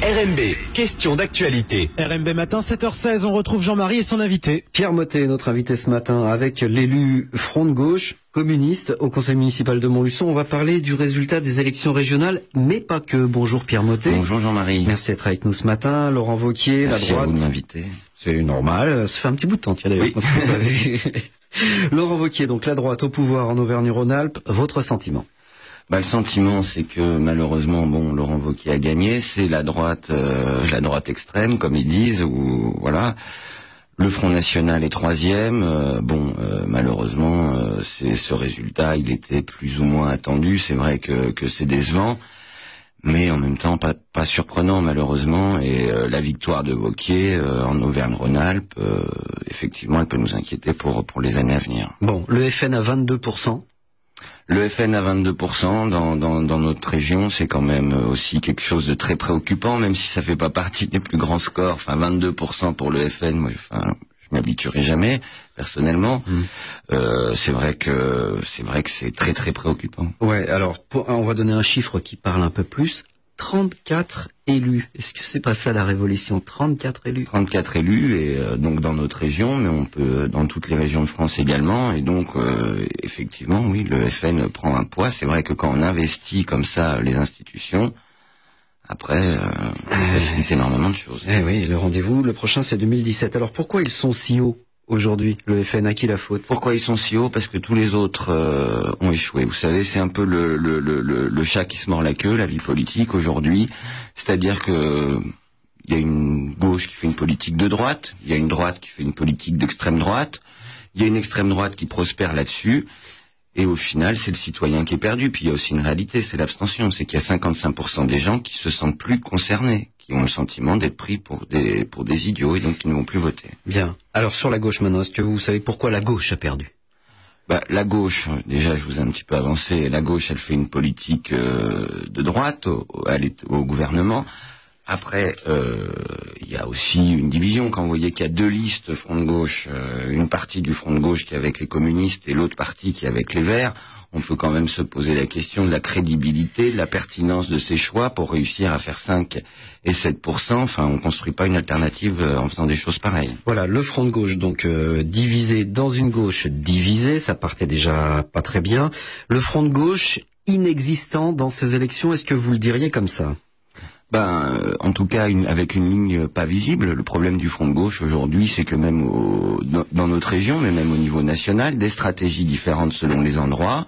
RMB, question d'actualité. RMB Matin, 7h16, on retrouve Jean-Marie et son invité. Pierre Mottet, notre invité ce matin, avec l'élu Front de Gauche, communiste, au conseil municipal de Montluçon. On va parler du résultat des élections régionales, mais pas que. Bonjour Pierre Mottet. Bonjour Jean-Marie. Merci d'être avec nous ce matin. Laurent Wauquiez, Merci la droite. À vous de m'inviter. C'est normal, ça fait un petit bout de temps, tiens d'ailleurs. Oui. Laurent Wauquiez, donc la droite au pouvoir en Auvergne-Rhône-Alpes, votre sentiment? Le sentiment, c'est que malheureusement, Laurent Wauquiez a gagné. C'est la droite extrême, comme ils disent, ou voilà. Le Front National est troisième. Malheureusement, c'est ce résultat, il était plus ou moins attendu. C'est vrai que c'est décevant, mais en même temps pas surprenant malheureusement. Et la victoire de Wauquiez en Auvergne-Rhône-Alpes, effectivement, elle peut nous inquiéter pour les années à venir. Bon, le FN à 22%. Le FN à 22% dans notre région, c'est quand même aussi quelque chose de très préoccupant, même si ça fait pas partie des plus grands scores. Enfin, 22% pour le FN, moi, je m'habituerai jamais personnellement. C'est vrai que c'est très très préoccupant. Ouais, alors on va donner un chiffre qui parle un peu plus. 34 élus. Est-ce que c'est pas ça la révolution? 34 élus. 34 élus, et donc dans notre région, mais on peut dans toutes les régions de France également. Et donc effectivement, oui, le FN prend un poids. C'est vrai que quand on investit comme ça les institutions, après, on facilite énormément de choses. Eh oui, le rendez-vous, le prochain c'est 2017. Alors pourquoi ils sont si hauts aujourd'hui, le FN, à qui la faute? Pourquoi ils sont si hauts? Parce que tous les autres ont échoué. Vous savez, c'est un peu le chat qui se mord la queue, la vie politique aujourd'hui. C'est-à-dire que il y a une gauche qui fait une politique de droite, il y a une droite qui fait une politique d'extrême droite, il y a une extrême droite qui prospère là-dessus, et au final, c'est le citoyen qui est perdu. Puis il y a aussi une réalité, c'est l'abstention. C'est qu'il y a 55% des gens qui se sentent plus concernés, qui ont le sentiment d'être pris pour des idiots et donc qui ne vont plus voter. Bien. Alors sur la gauche maintenant, est-ce que vous savez pourquoi la gauche a perdu? La gauche, déjà je vous ai un petit peu avancé, la gauche elle fait une politique de droite, elle est au gouvernement. Après, il y a aussi une division. Quand vous voyez qu'il y a deux listes Front de Gauche, une partie du Front de Gauche qui est avec les communistes et l'autre partie qui est avec les Verts, on peut quand même se poser la question de la crédibilité, de la pertinence de ces choix pour réussir à faire 5 et 7%. Enfin, on construit pas une alternative en faisant des choses pareilles. Voilà, le Front de Gauche, donc divisé dans une gauche divisée, ça partait déjà pas très bien. Le Front de Gauche inexistant dans ces élections, est-ce que vous le diriez comme ça? En tout cas, avec une ligne pas visible. Le problème du Front de Gauche aujourd'hui, c'est que même dans notre région, mais même au niveau national, des stratégies différentes selon les endroits.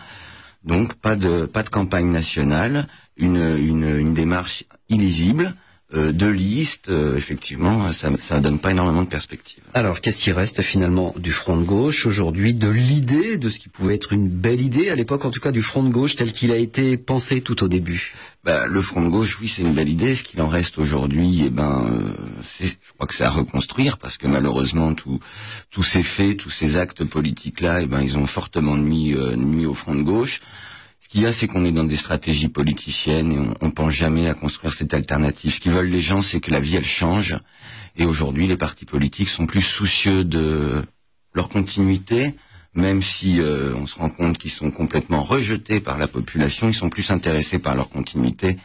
Donc pas de campagne nationale, une démarche illisible, deux listes. Effectivement, ça donne pas énormément de perspectives. Alors, qu'est-ce qui reste finalement du Front de Gauche aujourd'hui, de l'idée, de ce qui pouvait être une belle idée à l'époque, en tout cas du Front de Gauche tel qu'il a été pensé tout au début? Le Front de Gauche, oui, c'est une belle idée. Ce qu'il en reste aujourd'hui, je crois que c'est à reconstruire, parce que malheureusement, tous ces faits, tous ces actes politiques-là, ils ont fortement nuit au Front de Gauche. Ce qu'il y a, c'est qu'on est dans des stratégies politiciennes et on pense jamais à construire cette alternative. Ce qu'ils veulent les gens, c'est que la vie, elle change. Et aujourd'hui, les partis politiques sont plus soucieux de leur continuité, même si on se rend compte qu'ils sont complètement rejetés par la population. Ils sont plus intéressés par leur continuité,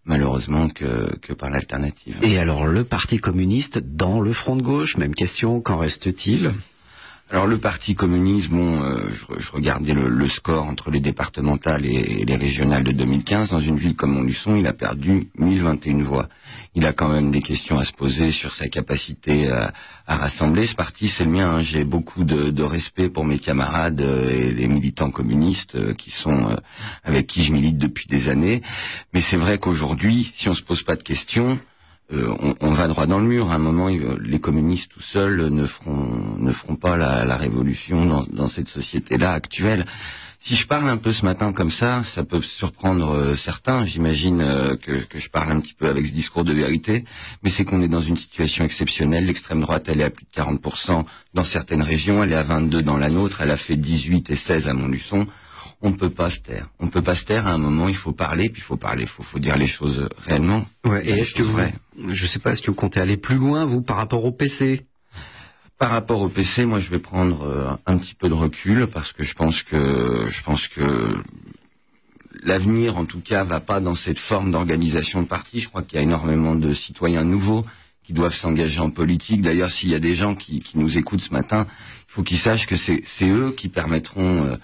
malheureusement, que par l'alternative. Et alors, le Parti communiste dans le Front de Gauche, même question, qu'en reste-t-il? Alors le Parti communiste, je regardais le score entre les départementales et les régionales de 2015. Dans une ville comme Montluçon, il a perdu 1021 voix. Il a quand même des questions à se poser sur sa capacité à rassembler. Ce parti, c'est le mien, hein. J'ai beaucoup de respect pour mes camarades et les militants communistes avec qui je milite depuis des années. Mais c'est vrai qu'aujourd'hui, si on se pose pas de questions, on va droit dans le mur. À un moment, les communistes tout seuls ne feront pas la révolution dans cette société-là actuelle. Si je parle un peu ce matin comme ça peut surprendre certains. J'imagine que je parle un petit peu avec ce discours de vérité, mais c'est qu'on est dans une situation exceptionnelle. L'extrême droite, elle est à plus de 40% dans certaines régions, elle est à 22 dans la nôtre, elle a fait 18 et 16 à Montluçon. On ne peut pas se taire. On ne peut pas se taire. À un moment, il faut parler, puis faut dire les choses réellement. Ouais. Et est-ce que je sais pas, est-ce que vous comptez aller plus loin, vous, par rapport au PC? Par rapport au PC, moi, je vais prendre un petit peu de recul, parce que je pense que l'avenir, en tout cas, va pas dans cette forme d'organisation de parti. Je crois qu'il y a énormément de citoyens nouveaux qui doivent s'engager en politique. D'ailleurs, s'il y a des gens qui nous écoutent ce matin, il faut qu'ils sachent que c'est eux qui permettront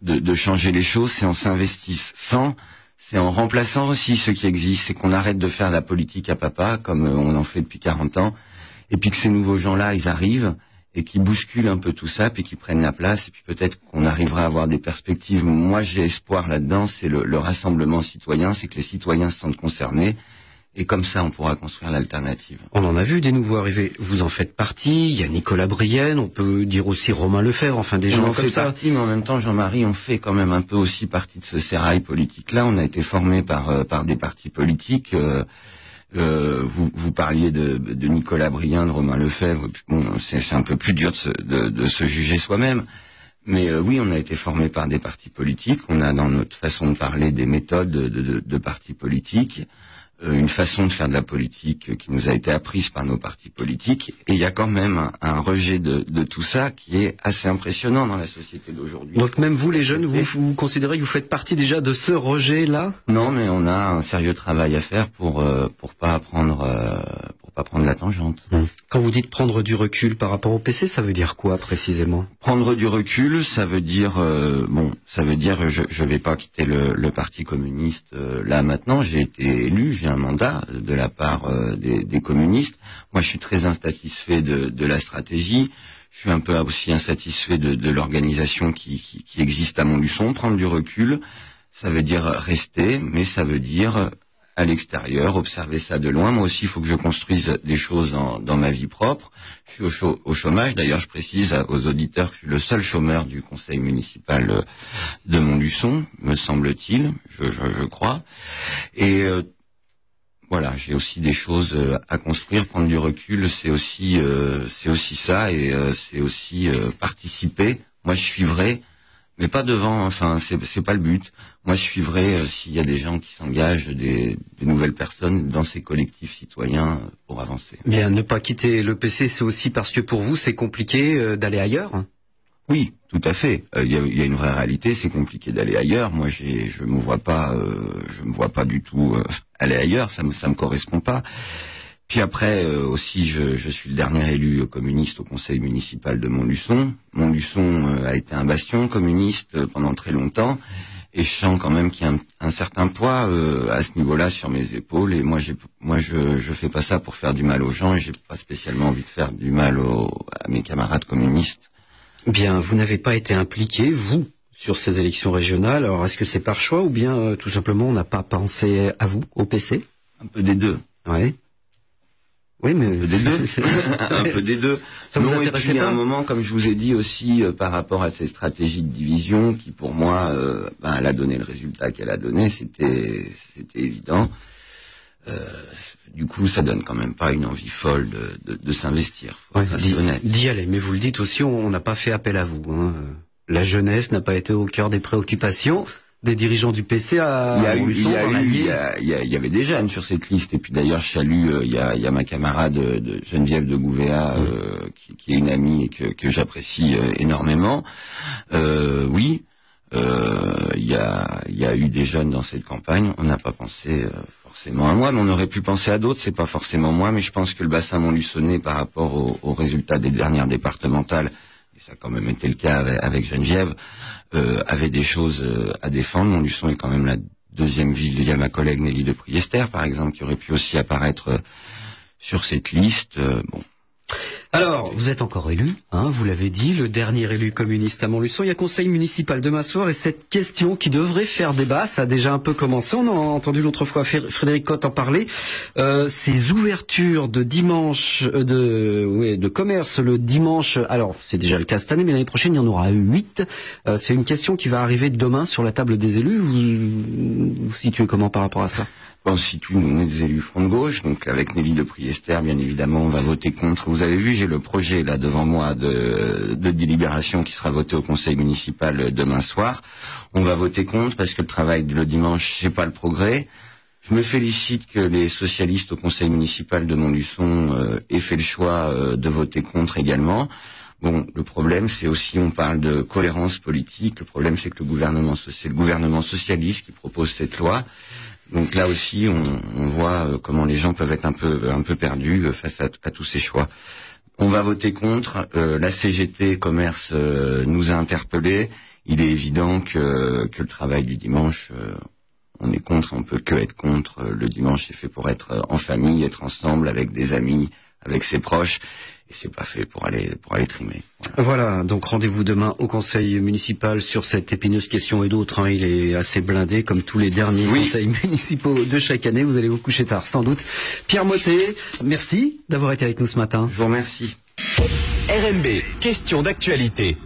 de changer les choses. C'est en s'investissant, c'est en remplaçant aussi ceux qui existent. C'est qu'on arrête de faire la politique à papa, comme on en fait depuis 40 ans, et puis que ces nouveaux gens-là, ils arrivent et qui bousculent un peu tout ça, puis qui prennent la place, et puis peut-être qu'on arrivera à avoir des perspectives. Moi, j'ai espoir là-dedans, c'est le rassemblement citoyen, c'est que les citoyens se sentent concernés, et comme ça, on pourra construire l'alternative. On en a vu des nouveaux arrivés. Vous en faites partie. Il y a Nicolas Brienne, on peut dire aussi Romain Lefebvre, enfin des gens comme ça. On en fait partie, mais en même temps, Jean-Marie, on fait quand même un peu aussi partie de ce sérail politique-là. On a été formés par des partis politiques. Vous parliez de Nicolas Brienne, de Romain Lefebvre. Bon, c'est un peu plus dur de se juger soi-même. Mais oui, on a été formés par des partis politiques. On a dans notre façon de parler des méthodes de partis politiques. Une façon de faire de la politique qui nous a été apprise par nos partis politiques, et il y a quand même un rejet de tout ça qui est assez impressionnant dans la société d'aujourd'hui. Donc même vous les jeunes, vous considérez que vous faites partie déjà de ce rejet-là? Non, mais on a un sérieux travail à faire pour pas prendre la tangente. Quand vous dites prendre du recul par rapport au PC, ça veut dire quoi précisément? Prendre du recul, ça veut dire je vais pas quitter le Parti communiste là maintenant. J'ai été élu, j'ai un mandat de la part des communistes. Moi, je suis très insatisfait de la stratégie. Je suis un peu aussi insatisfait de l'organisation qui existe à Montluçon. Prendre du recul, ça veut dire rester, mais ça veut dire à l'extérieur, observer ça de loin. Moi aussi, il faut que je construise des choses dans ma vie propre. Je suis au chômage. D'ailleurs, je précise aux auditeurs que je suis le seul chômeur du conseil municipal de Montluçon, me semble-t-il, je crois. Et voilà, j'ai aussi des choses à construire. Prendre du recul, c'est aussi ça, et c'est aussi participer. Moi, je suivrai, mais pas devant. Enfin, c'est pas le but. Moi, je suivrai s'il y a des gens qui s'engagent, des nouvelles personnes dans ces collectifs citoyens pour avancer. Mais ne pas quitter le PC, c'est aussi parce que pour vous, c'est compliqué d'aller ailleurs? Oui, tout à fait. Il y a une vraie réalité, c'est compliqué d'aller ailleurs. Moi, je me vois pas du tout aller ailleurs. Ça me correspond pas. Puis après aussi, je suis le dernier élu communiste au conseil municipal de Montluçon. Montluçon a été un bastion communiste pendant très longtemps, et je sens quand même qu'il y a un certain poids à ce niveau-là sur mes épaules. Et moi, je fais pas ça pour faire du mal aux gens, et j'ai pas spécialement envie de faire du mal à mes camarades communistes. Bien, vous n'avez pas été impliqué, vous, sur ces élections régionales. Alors, est-ce que c'est par choix, ou bien tout simplement on n'a pas pensé à vous, au PC? Un peu des deux. Ouais. Oui, mais un peu des deux. Un peu des deux. Ça vous intéressait pas? À un moment, comme je vous ai dit aussi, par rapport à ces stratégies de division, qui pour moi, elle a donné le résultat qu'elle a donné, c'était évident. Du coup, ça donne quand même pas une envie folle de s'investir. Faut être assez honnête. D'y aller. Mais vous le dites aussi, on n'a pas fait appel à vous. La jeunesse n'a pas été au cœur des préoccupations des dirigeants du PC à Montluçon. Il y avait des jeunes sur cette liste, et puis d'ailleurs je salue, il y a ma camarade de Geneviève de Gouvéa, qui est une amie et que j'apprécie énormément. Oui, il y a eu des jeunes dans cette campagne. On n'a pas pensé forcément à moi, mais on aurait pu penser à d'autres. C'est pas forcément moi, mais je pense que le bassin montluçonnais, par rapport aux résultats des dernières départementales, et ça a quand même été le cas avec Geneviève, avait des choses à défendre. Montluçon est quand même la deuxième ville. Il y a ma collègue Nelly de Priester, par exemple, qui aurait pu aussi apparaître sur cette liste. Bon. Alors, vous êtes encore élu, vous l'avez dit, le dernier élu communiste à Montluçon. Il y a conseil municipal demain soir, et cette question qui devrait faire débat, ça a déjà un peu commencé. On a entendu l'autre fois Frédéric Cotte en parler. Ces ouvertures de dimanche, de commerce le dimanche. Alors, c'est déjà le cas cette année, mais l'année prochaine, il y en aura 8. C'est une question qui va arriver demain sur la table des élus. Vous situez comment par rapport à ça? On se situe, nous, on est des élus Front de Gauche, donc avec Nelly de Priester, bien évidemment, on va voter contre. Vous avez vu, j'ai le projet là devant moi de délibération qui sera voté au conseil municipal demain soir. On va voter contre parce que le travail le dimanche, c'est pas le progrès. Je me félicite que les socialistes au conseil municipal de Montluçon aient fait le choix de voter contre également. Bon, le problème, c'est aussi, on parle de cohérence politique. Le problème, c'est que c'est le gouvernement socialiste qui propose cette loi. Donc là aussi, on voit comment les gens peuvent être un peu perdus face à tous ces choix. On va voter contre. La CGT Commerce nous a interpellés. Il est évident que le travail du dimanche, on est contre. On peut que être contre. Le dimanche est fait pour être en famille, être ensemble avec des amis, avec ses proches. Et c'est pas fait pour aller trimer. Voilà, donc rendez-vous demain au conseil municipal sur cette épineuse question et d'autres. Il est assez blindé comme tous les derniers conseils municipaux de chaque année. Vous allez vous coucher tard sans doute. Pierre Mottet, merci d'avoir été avec nous ce matin. Je vous remercie. RMB, question d'actualité.